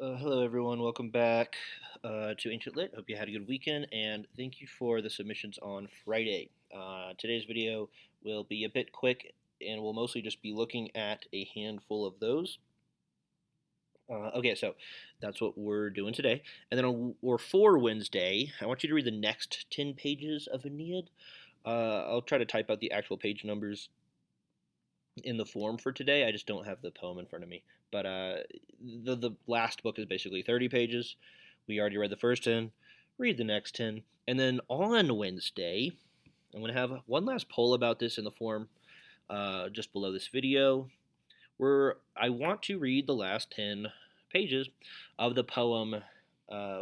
Hello, everyone. Welcome back to Ancient Lit. Hope you had a good weekend, and thank you for the submissions on Friday. Today's video will be a bit quick, and we'll mostly just be looking at a handful of those. Okay, so that's what we're doing today. And then for Wednesday, I want you to read the next 10 pages of Aeneid. I'll try to type out the actual page numbers in the form for today. I just don't have the poem in front of me. But the last book is basically 30 pages. We already read the first 10. Read the next 10. And then on Wednesday, I'm going to have one last poll about this in the form just below this video, where I want to read the last 10 pages of the poem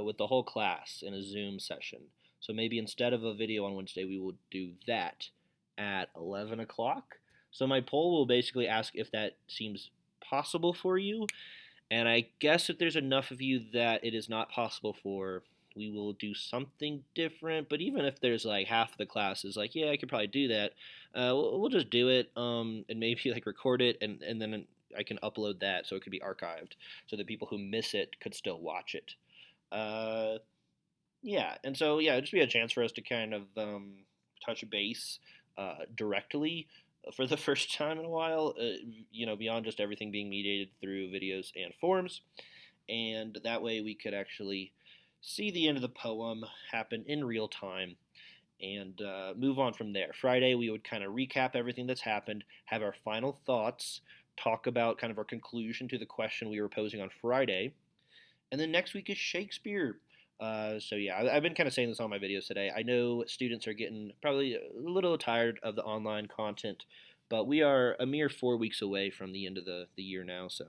with the whole class in a Zoom session. So maybe instead of a video on Wednesday, we will do that at 11 o'clock. So my poll will basically ask if that seems possible for you. And I guess if there's enough of you that it is not possible for, we will do something different. But even if there's like half the class is like, yeah, I could probably do that, we'll just do it and maybe like record it and then I can upload that so it could be archived so that people who miss it could still watch it. Uh, yeah, and so yeah, it'd just be a chance for us to kind of touch base directly for the first time in a while. Beyond just everything being mediated through videos and forums, and that way we could actually see the end of the poem happen in real time and move on from there. Friday, we would kind of recap everything that's happened, have our final thoughts, talk about kind of our conclusion to the question we were posing on Friday, and then next week is Shakespeare. So yeah, I've been kind of saying this on my videos today. I know students are getting probably a little tired of the online content, but we are a mere 4 weeks away from the end of the year now. So,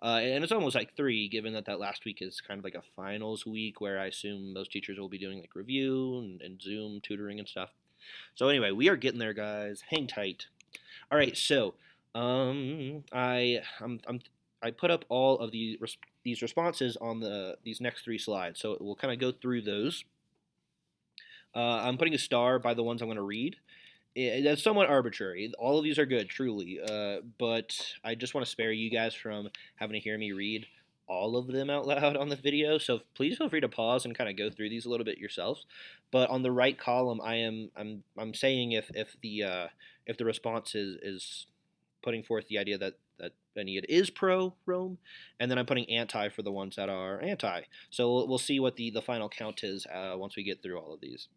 and it's almost like three, given that last week is kind of like a finals week where I assume most teachers will be doing like review and Zoom tutoring and stuff. So anyway, we are getting there, guys. Hang tight. All right, so I put up all of these responses on these next three slides, so we'll kind of go through those. I'm putting a star by the ones I'm going to read. That's somewhat arbitrary. All of these are good, truly, but I just want to spare you guys from having to hear me read all of them out loud on the video. So please feel free to pause and kind of go through these a little bit yourselves. But on the right column, I'm saying if the response is putting forth the idea that Aeneid is pro Rome, and then I'm putting anti for the ones that are anti. So we'll see what the final count is once we get through all of these.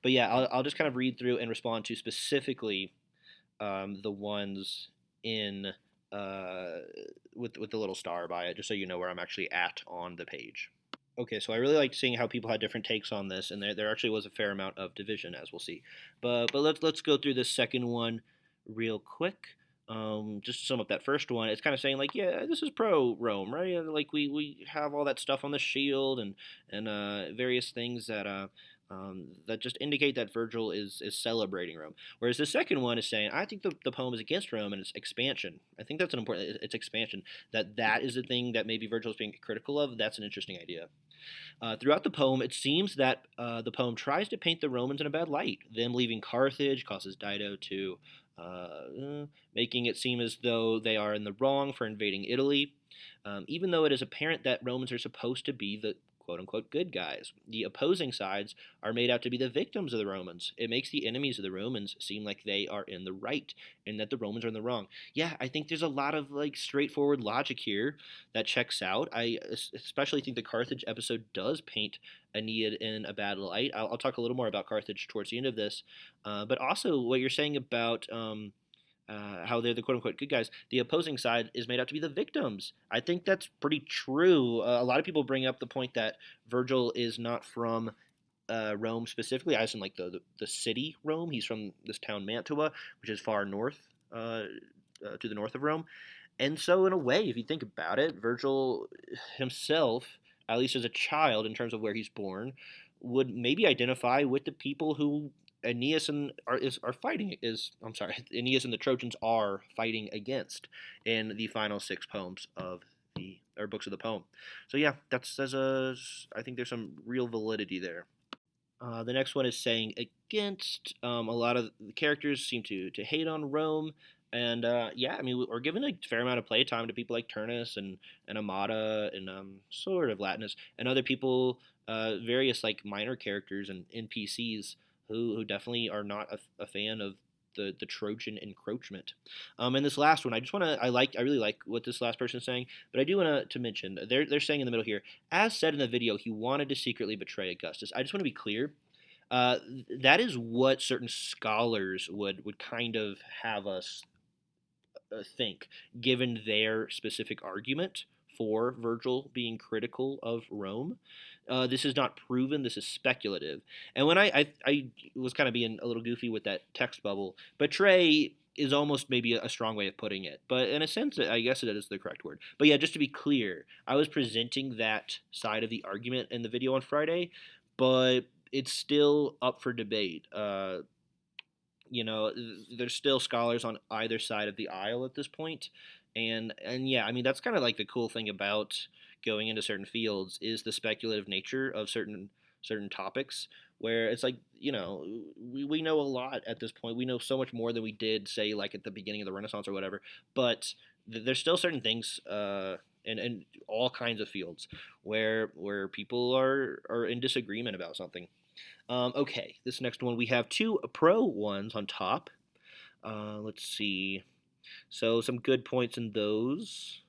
But yeah, I'll just kind of read through and respond to specifically the ones in with the little star by it, just so you know where I'm actually at on the page. Okay, so I really liked seeing how people had different takes on this, and there actually was a fair amount of division, as we'll see. But let's go through this second one real quick. Just to sum up that first one, it's kind of saying like, yeah, this is pro Rome, right? Like we have all that stuff on the shield and various things that just indicate that Virgil is celebrating Rome. Whereas the second one is saying, I think the poem is against Rome and it's expansion. I think that's an important. It's expansion. That is the thing that maybe Virgil is being critical of. That's an interesting idea. Throughout the poem, it seems that the poem tries to paint the Romans in a bad light. Them leaving Carthage causes Dido to making it seem as though they are in the wrong for invading Italy, even though it is apparent that Romans are supposed to be the quote unquote good guys. The opposing sides are made out to be the victims of the Romans. It makes the enemies of the Romans seem like they are in the right and that the Romans are in the wrong. Yeah, I think there's a lot of like straightforward logic here that checks out. I especially think the Carthage episode does paint Aeneid in a bad light. I'll talk a little more about Carthage towards the end of this, but also what you're saying about how they're the quote unquote good guys, the opposing side is made out to be the victims. I think that's pretty true. A lot of people bring up the point that Virgil is not from Rome specifically. I assume like the city Rome. He's from this town Mantua, which is far north, to the north of Rome. And so, in a way, if you think about it, Virgil himself, at least as a child, in terms of where he's born, would maybe identify with the people who Aeneas and are fighting is I'm sorry, Aeneas and the Trojans are fighting against in the final six poems of the or books of the poem. So yeah, that's a I think there's some real validity there. The next one is saying against. A lot of the characters seem to hate on Rome. And yeah, I mean, we're giving a fair amount of playtime to people like Turnus and Amata and sort of Latinus and other people, various like minor characters and NPCs who definitely are not a fan of the Trojan encroachment. And this last one, I really like what this last person is saying, but I do want to mention they're saying in the middle here, as said in the video, he wanted to secretly betray Augustus. I just want to be clear. Uh, that is what certain scholars would kind of have us think, given their specific argument for Virgil being critical of Rome. This is not proven. This is speculative. And when I was kind of being a little goofy with that text bubble, betray is almost maybe a strong way of putting it. But in a sense, I guess it is the correct word. But yeah, just to be clear, I was presenting that side of the argument in the video on Friday, but it's still up for debate. There's still scholars on either side of the aisle at this point, and yeah, I mean that's kind of like the cool thing about going into certain fields is the speculative nature of certain topics where it's like we know a lot at this point. We know so much more than we did say like at the beginning of the Renaissance or whatever, but there's still certain things in all kinds of fields where people are in disagreement about something. Okay, this next one we have two pro ones on top. Let's see. So some good points in those.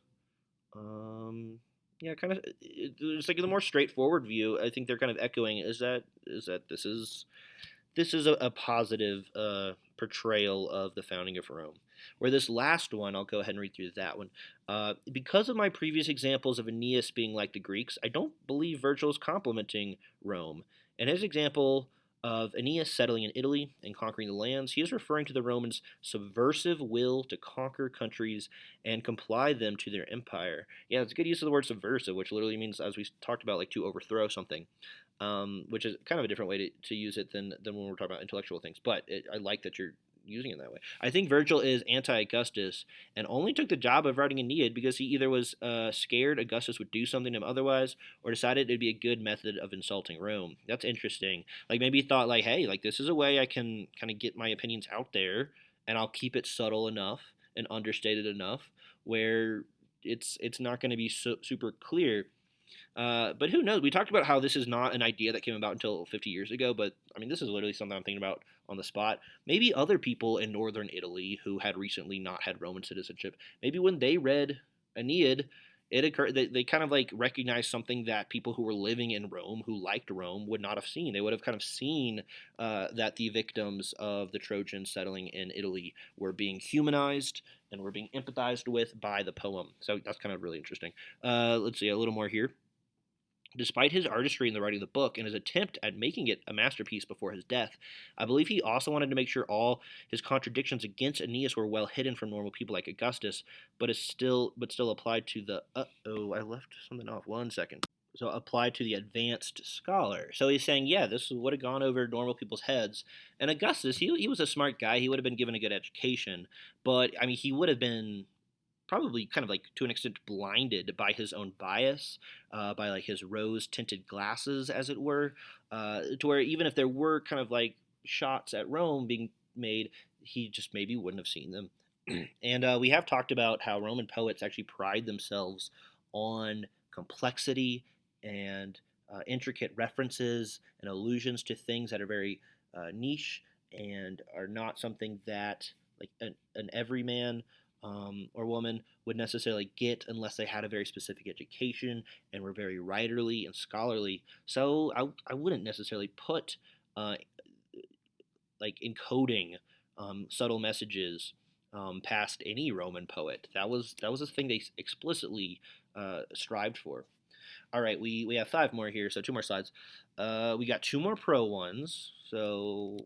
Yeah, kind of. It's like the more straightforward view. I think they're kind of echoing is that this is a positive portrayal of the founding of Rome. Where this last one, I'll go ahead and read through that one. Because of my previous examples of Aeneas being like the Greeks, I don't believe Virgil is complimenting Rome. In his example of Aeneas settling in Italy and conquering the lands, he is referring to the Romans' subversive will to conquer countries and comply them to their empire. Yeah, it's a good use of the word subversive, which literally means, as we talked about, like to overthrow something. Which is kind of a different way to use it than when we're talking about intellectual things. But I like that you're using it that way. I think Virgil is anti-Augustus and only took the job of writing Aeneid because he either was scared Augustus would do something to him otherwise, or decided it'd be a good method of insulting Rome. That's interesting. Like maybe he thought like, hey, like this is a way I can kind of get my opinions out there, and I'll keep it subtle enough and understated enough where it's not going to be super clear. But who knows? We talked about how this is not an idea that came about until 50 years ago, but I mean, this is literally something I'm thinking about on the spot. Maybe other people in northern Italy who had recently not had Roman citizenship, maybe when they read Aeneid, it occurred they kind of like recognized something that people who were living in Rome, who liked Rome, would not have seen. They would have kind of seen that the victims of the Trojans settling in Italy were being humanized and were being empathized with by the poem. So that's kind of really interesting. Let's see a little more here. Despite his artistry in the writing of the book and his attempt at making it a masterpiece before his death, I believe he also wanted to make sure all his contradictions against Aeneas were well hidden from normal people like Augustus, but still applied to the I left something off. 1 second. So applied to the advanced scholar. So he's saying, yeah, this would have gone over normal people's heads. And Augustus, he was a smart guy. He would have been given a good education, but I mean, he would have been probably kind of like to an extent blinded by his own bias, by like his rose tinted glasses, as it were, to where even if there were kind of like shots at Rome being made, he just maybe wouldn't have seen them. And we have talked about how Roman poets actually pride themselves on complexity and intricate references and allusions to things that are very niche and are not something that like an everyman or woman would necessarily get unless they had a very specific education and were very writerly and scholarly. So I wouldn't necessarily put uh, like encoding subtle messages past any Roman poet. That was a thing they explicitly strived for. All right, we have five more here, so two more slides. We got two more pro ones, so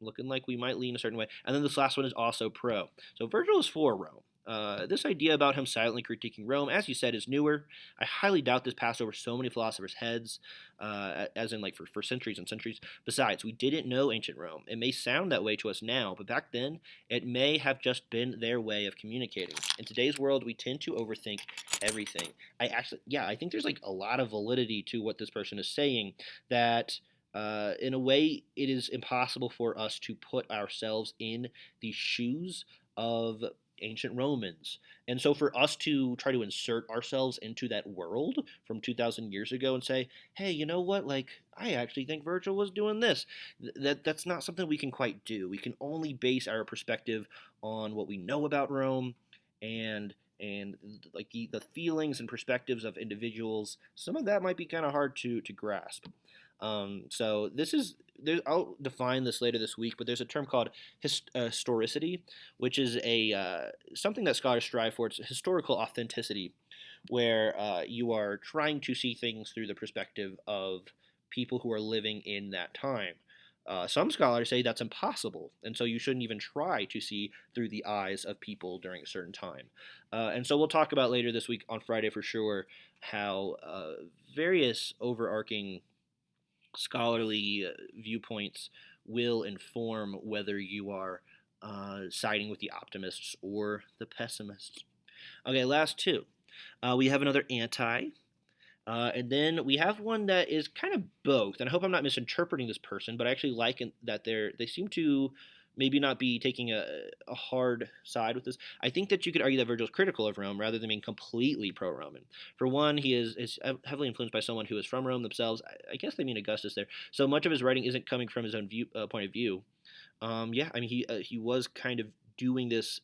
looking like we might lean a certain way. And then this last one is also pro. So Virgil is for Rome. This idea about him silently critiquing Rome, as you said, is newer. I highly doubt this passed over so many philosophers' heads, as in like for centuries and centuries. Besides, we didn't know ancient Rome. It may sound that way to us now, but back then, it may have just been their way of communicating. In today's world, we tend to overthink everything. I think there's like a lot of validity to what this person is saying, that in a way, it is impossible for us to put ourselves in the shoes of ancient Romans. And so for us to try to insert ourselves into that world from 2000 years ago and say, "Hey, you know what? Like I actually think Virgil was doing this." That's not something we can quite do. We can only base our perspective on what we know about Rome and and like the feelings and perspectives of individuals. Some of that might be kind of hard to grasp. So this is there. I'll define this later this week, but there's a term called historicity, which is a something that scholars strive for. It's historical authenticity, where you are trying to see things through the perspective of people who are living in that time. Some scholars say that's impossible, and so you shouldn't even try to see through the eyes of people during a certain time. And so we'll talk about later this week on Friday for sure how various overarching scholarly viewpoints will inform whether you are siding with the optimists or the pessimists. Okay, last two. We have another anti, and then we have one that is kind of both. And I hope I'm not misinterpreting this person, but I actually like that they seem to maybe not be taking a hard side with this. I think that you could argue that Virgil's critical of Rome rather than being completely pro-Roman. For one, he is heavily influenced by someone who is from Rome themselves. I guess they mean Augustus there. So much of his writing isn't coming from his own point of view. Yeah, I mean he was kind of doing this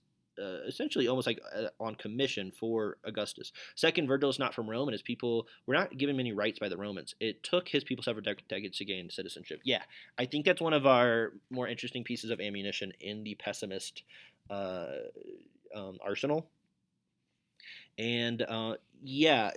essentially almost like on commission for Augustus. Second, Virgil is not from Rome, and his people were not given many rights by the Romans. It took his people several decades to gain citizenship. Yeah, I think that's one of our more interesting pieces of ammunition in the pessimist uh, arsenal. And yeah,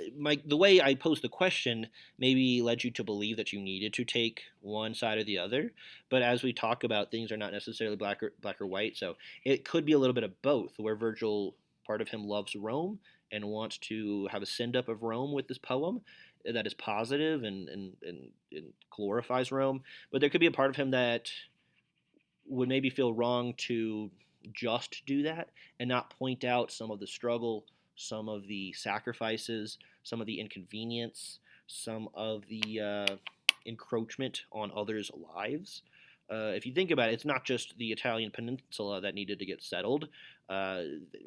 the way I posed the question maybe led you to believe that you needed to take one side or the other. But as we talk about, things are not necessarily black or white. So it could be a little bit of both, where Virgil, part of him loves Rome and wants to have a send up of Rome with this poem that is positive and glorifies Rome. But there could be a part of him that would maybe feel wrong to just do that and not point out some of the struggle, some of the sacrifices, some of the inconvenience, some of the encroachment on others' lives. If you think about it, it's not just the Italian peninsula that needed to get settled. Uh,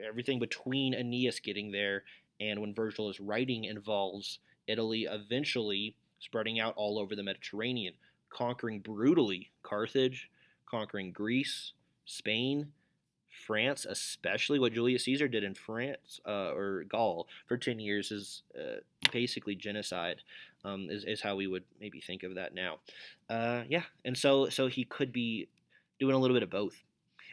Everything between Aeneas getting there and when Virgil is writing involves Italy eventually spreading out all over the Mediterranean, conquering brutally Carthage, conquering Greece, Spain, France, especially what Julius Caesar did in France or Gaul for 10 years is basically genocide, is how we would maybe think of that now. Yeah, and so he could be doing a little bit of both.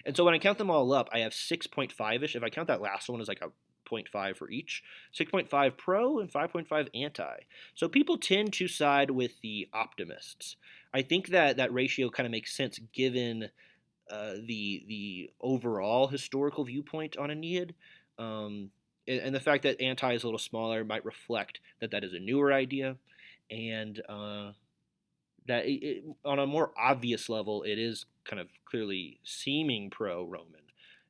And so when I count them all up, I have 6.5 ish. If I count that last one as like a 0.5 for each, 6.5 pro and 5.5 anti. So people tend to side with the optimists. I think that that ratio kind of makes sense given the overall historical viewpoint on Aeneid. And the fact that anti is a little smaller might reflect that that is a newer idea, and that on a more obvious level, it is kind of clearly seeming pro-Roman.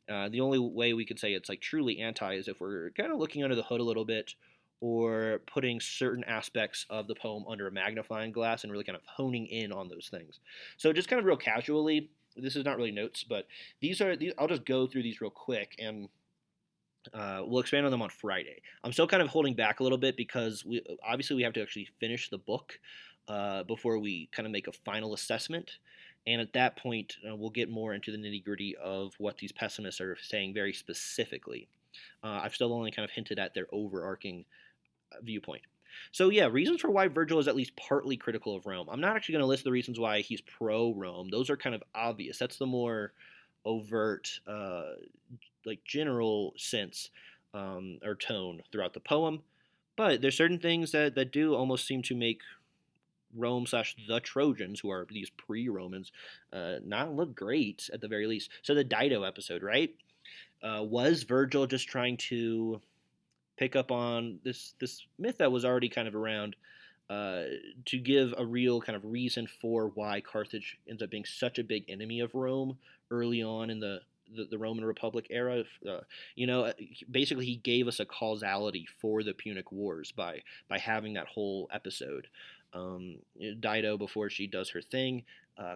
The only way we could say it's like truly anti is if we're kind of looking under the hood a little bit, or putting certain aspects of the poem under a magnifying glass and really kind of honing in on those things. So just kind of real casually, this is not really notes, but these. I'll just go through these real quick and we'll expand on them on Friday. I'm still kind of holding back a little bit because we have to actually finish the book before we kind of make a final assessment. And at that point, we'll get more into the nitty gritty of what these pessimists are saying very specifically. I've still only kind of hinted at their overarching viewpoint. So yeah, reasons for why Virgil is at least partly critical of Rome. I'm not actually going to list the reasons why he's pro Rome. Those are kind of obvious. That's the more overt, like general sense or tone throughout the poem. But there's certain things that do almost seem to make Rome slash the Trojans, who are these pre-Romans, not look great at the very least. So the Dido episode, right? Was Virgil just trying to pick up on this myth that was already kind of around uh, to give a real kind of reason for why Carthage ends up being such a big enemy of Rome early on in the the Roman Republic era. You know, basically he gave us a causality for the Punic Wars by having that whole episode. Dido, before she does her thing,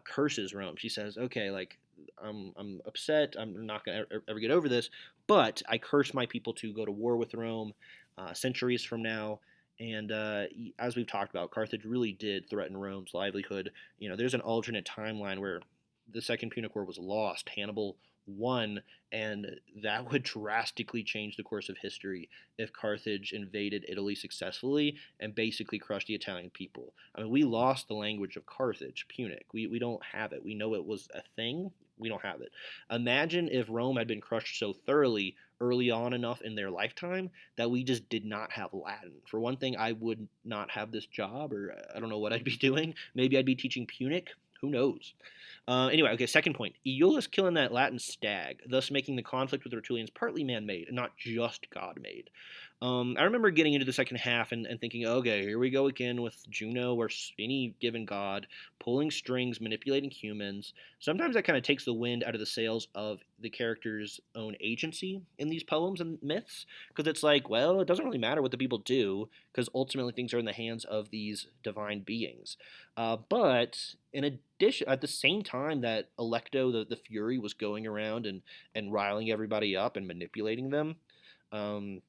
curses Rome. She says, "Okay, like I'm upset. I'm not gonna ever get over this, but I curse my people to go to war with Rome centuries from now." And as we've talked about, Carthage really did threaten Rome's livelihood. You know, there's an alternate timeline where the Second Punic War was lost. Hannibal won, and that would drastically change the course of history if Carthage invaded Italy successfully and basically crushed the Italian people. I mean, we lost the language of Carthage, Punic. We don't have it. We know it was a thing. We don't have it. Imagine if Rome had been crushed so thoroughly early on enough in their lifetime that we just did not have Latin. For one thing, I would not have this job, or I don't know what I'd be doing. Maybe I'd be teaching Punic. Who knows? Anyway, okay, second point. Iulus killing that Latin stag, thus making the conflict with the Rutulians partly man-made and not just God-made. I remember getting into the second half and thinking, okay, here we go again with Juno or any given god pulling strings, manipulating humans. Sometimes that kind of takes the wind out of the sails of the character's own agency in these poems and myths, because it's like, well, it doesn't really matter what the people do, because ultimately things are in the hands of these divine beings. But in addition, at the same time that Electo, the Fury, was going around and riling everybody up and manipulating them, um,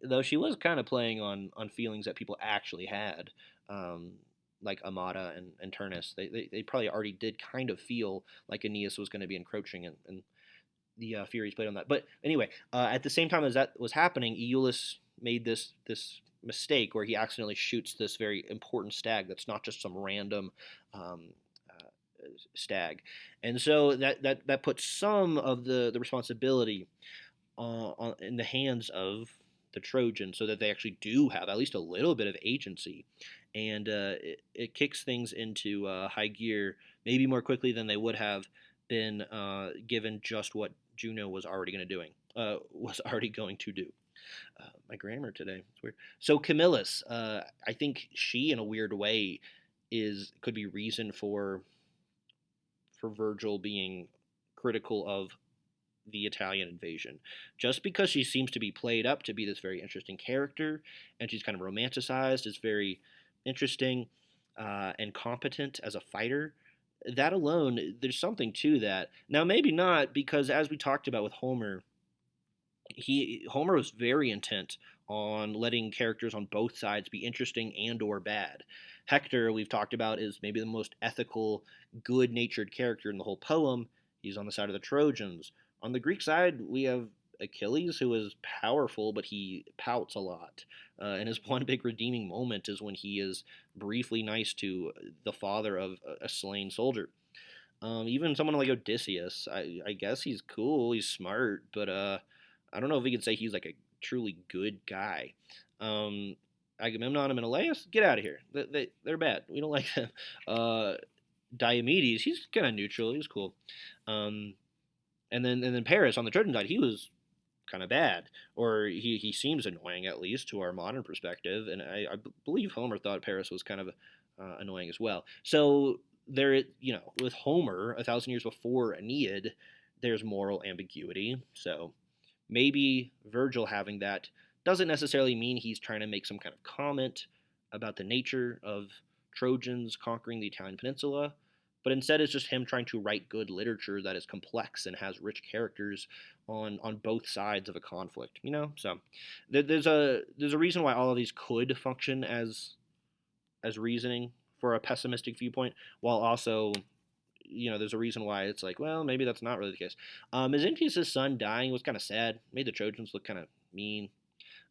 though she was kind of playing on feelings that people actually had, um, like Amata and Turnus. They probably already did kind of feel like Aeneas was going to be encroaching, and the Furies played on that. But anyway, at the same time as that was happening, Iulus made this mistake where he accidentally shoots this very important stag that's not just some random um, stag, and so that puts some of the responsibility in the hands of the Trojans, so that they actually do have at least a little bit of agency, and it kicks things into high gear maybe more quickly than they would have been given just what Juno was already going to do. My grammar today, it's weird. So Camillus, I think she, in a weird way, could be reason for Virgil being critical of the Italian invasion. Just because she seems to be played up to be this very interesting character, and she's kind of romanticized as very interesting and competent as a fighter, that alone, there's something to that. Now, maybe not, because as we talked about with Homer, Homer was very intent on letting characters on both sides be interesting and or bad. Hector, we've talked about, is maybe the most ethical, good-natured character in the whole poem. He's on the side of the Trojans. On the Greek side, we have Achilles, who is powerful, but he pouts a lot. And his one big redeeming moment is when he is briefly nice to the father of a slain soldier. Even someone like Odysseus, I guess he's cool, he's smart, but I don't know if we could say he's like a truly good guy. Um, Agamemnon and Menelaus, get out of here. They're bad. We don't like them. Diomedes, he's kind of neutral. He's cool. Um, and then Paris on the Trojan side, he was kind of bad, or he seems annoying, at least to our modern perspective. And I believe Homer thought Paris was kind of annoying as well. So there, with Homer 1,000 years before Aeneid, there's moral ambiguity. So maybe Virgil having that doesn't necessarily mean he's trying to make some kind of comment about the nature of Trojans conquering the Italian peninsula, but instead it's just him trying to write good literature that is complex and has rich characters on both sides of a conflict. So there's a reason why all of these could function as reasoning for a pessimistic viewpoint, while also there's a reason why it's like, well, maybe that's not really the case. Mezentius' son dying was kind of sad, made the Trojans look kind of mean.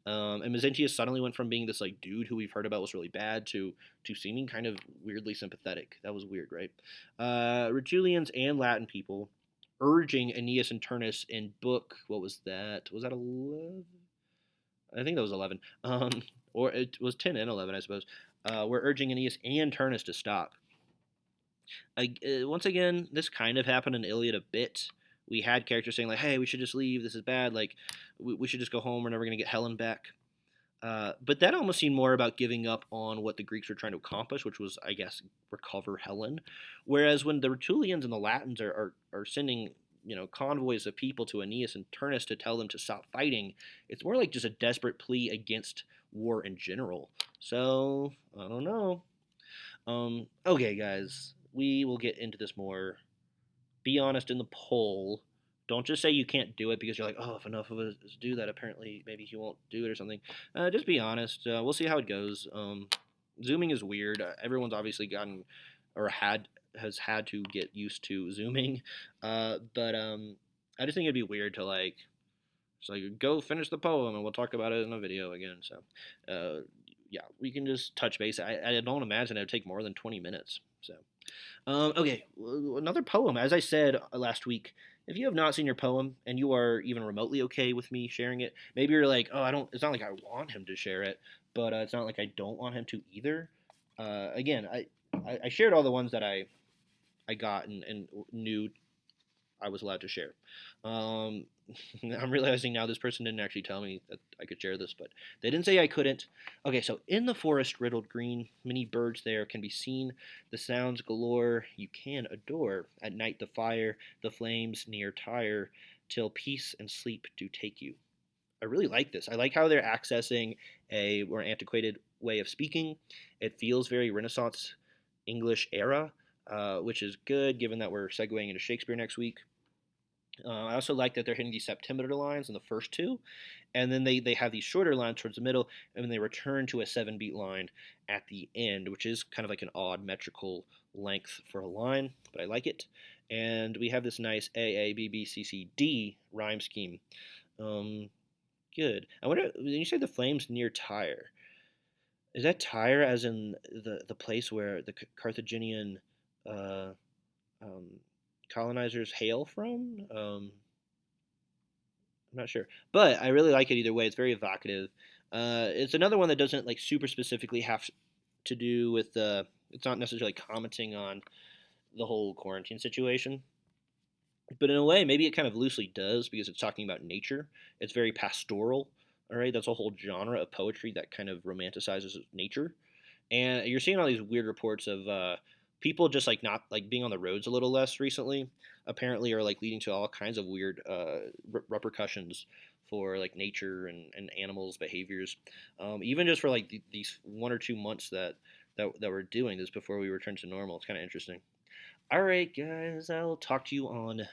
And Mezentius suddenly went from being this like dude who we've heard about was really bad to seeming kind of weirdly sympathetic. That was weird, right? Rutulians and Latin people urging Aeneas and Turnus in book. What was that? Was that 11? I think that was 11. Or it was 10 and 11, I suppose. We're urging Aeneas and Turnus to stop. Once again, this kind of happened in Iliad a bit. We had characters saying, like, hey, we should just leave, this is bad, like, we should just go home, we're never going to get Helen back. But that almost seemed more about giving up on what the Greeks were trying to accomplish, which was, I guess, recover Helen. Whereas when the Rutulians and the Latins are sending convoys of people to Aeneas and Turnus to tell them to stop fighting. It's more like just a desperate plea against war in general. So I don't know. Okay, guys, we will get into this more. Be honest in the poll. Don't just say you can't do it because you're like, oh, if enough of us do that, apparently maybe he won't do it or something. Just be honest. We'll see how it goes. Zooming is weird. Everyone's obviously gotten or has had to get used to zooming, but I just think it'd be weird to like, so you go finish the poem and we'll talk about it in a video again. So, yeah, we can just touch base. I don't imagine it would take more than 20 minutes. So, okay, another poem. As I said last week, if you have not seen your poem and you are even remotely okay with me sharing it, maybe you're like, oh, I don't. It's not like I want him to share it, but it's not like I don't want him to either. Again, I shared all the ones that I got and knew I was allowed to share. Um, I'm realizing now this person didn't actually tell me that I could share this, but they didn't say I couldn't. Okay, so in the forest riddled green, many birds there can be seen, the sounds galore you can adore. At night the fire, the flames near tire, till peace and sleep do take you. I really like this. I like how they're accessing a more antiquated way of speaking. It feels very Renaissance English era, which is good given that we're segueing into Shakespeare next week. I also like that they're hitting these septimeter lines in the first two, and then they have these shorter lines towards the middle, and then they return to a 7-beat line at the end, which is kind of like an odd metrical length for a line, but I like it. And we have this nice A A B B C C D rhyme scheme. Um, Good. I wonder when you say the flames near Tyre, is that Tyre as in the place where the Carthaginian uh, um, colonizers hail from? I'm not sure, but I really like it either way. It's very evocative. It's another one that doesn't like super specifically have to do with the. It's not necessarily commenting on the whole quarantine situation, but in a way, maybe it kind of loosely does because it's talking about nature. It's very pastoral. All right, that's a whole genre of poetry that kind of romanticizes nature, and you're seeing all these weird reports of people just like not like being on the roads a little less recently. Apparently, are like leading to all kinds of weird repercussions for like nature and animals' behaviors. Even just for like these 1 or 2 months that we're doing this before we return to normal. It's kind of interesting. All right, guys, I'll talk to you on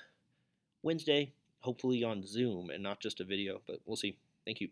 Wednesday, hopefully on Zoom and not just a video, but we'll see. Thank you.